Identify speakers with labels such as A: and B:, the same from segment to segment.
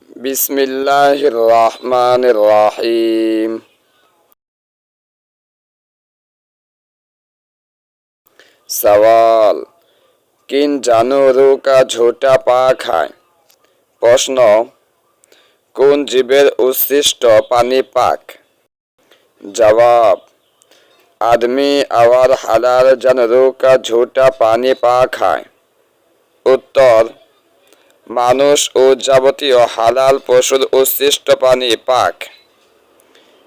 A: बिस्मिल्लाहिर रहमानिर रहीम। सवाल, किन जानवरों का झोटा पाक है? प्रश्न, কোন জীবের উচ্ছিষ্ট পানি পাক? जवाब, आदमी और हलाल जानवरों का झूठा पानी पाक है। उत्तर, মানুষ ও যাবতীয় হালাল পশুর উচ্ছিষ্ট পানি পাক,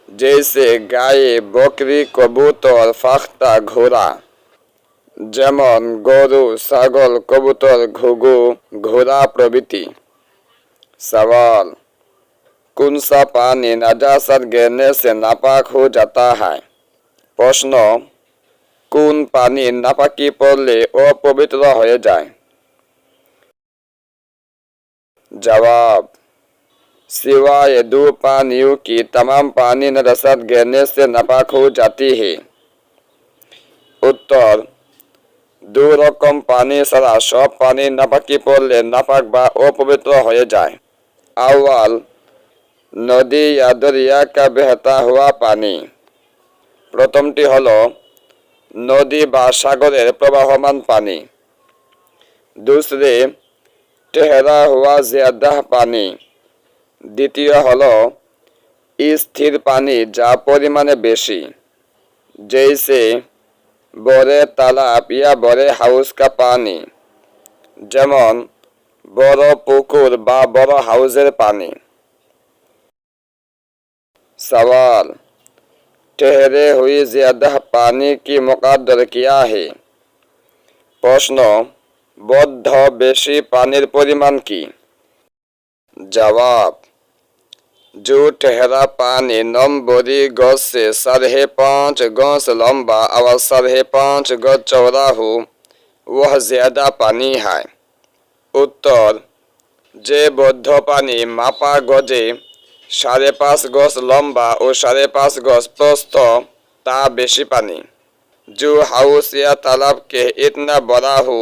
A: जैसे गाय, बकरी, कबूतर, फाख्ता, घोड़ा। যেমন গরু, ছাগল, কবুতর, ঘুঘু, ঘোড়া প্রভৃতি। सवाल, कौन सा पानी नजासत गिरने से नापाक हो जाता है? प्रश्न, কোন পানি নাপাকি পড়লে অপবিত্র হয়ে যায়? जवाब, सिवाय दो पानियों की तमाम पानी नजासत गिरने से नापाक हो जाती है। उत्तर, दो रकम पानी ছাড়া সব পানি নাপাকি পড়লে নাপাক বা অপবিত্র হয়ে যায়। अव्वल, नदी या दरिया का बहता हुआ पानी। प्रथमটি হলো नदी বা সাগরের প্রবাহমান পানি। दूसरे, ठहरा हुआ ज्यादा पानी। দ্বিতীয় হলো স্থির পানি যা পরিমাণে বেশি, जैसे बड़े तालाब या बड़े हाउस का पानी, যেমন বড় পুকুর বা বড় হাউসের পানি। सवाल, ठहरे हुई ज्यादा पानी की मुकद्दर क्या है? प्रश्न, বদ্ধ বেশি পানির পরিমাণ কি? जवाब, जो ठहरा पानी नंबरी गज से 5.5 गज लंबा और 5.5 गज चौड़ा हो वह ज्यादा पानी है। उत्तर, যে বদ্ধ পানি মাপা গজে 5.5 गज लंबा और 5.5 गज प्रस्थ ता बेशी पानी। जो हाउस या तालाब के इतना बड़ा हो,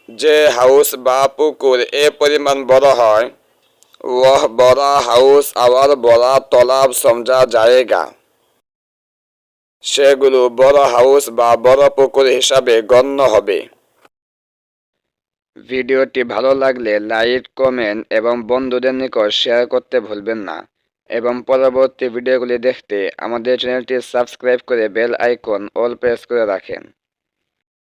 A: जे हाउस बा पुकुर ए परिमाण बड़ा है, वह बड़ा हाउस और बड़ा तालाब समझा जाएगा। সেগুলো বড় হাউস বা বড় পুকুর হিসাবে গণ্য হবে। ভিডিওটি ভালো লাগলে লাইক, কমেন্ট এবং বন্ধুদের নিকট শেয়ার করতে ভুলবেন না এবং পরবর্তী ভিডিওগুলি দেখতে আমাদের চ্যানেলটি সাবস্ক্রাইব করে বেল আইকন অল প্রেস করে রাখেন।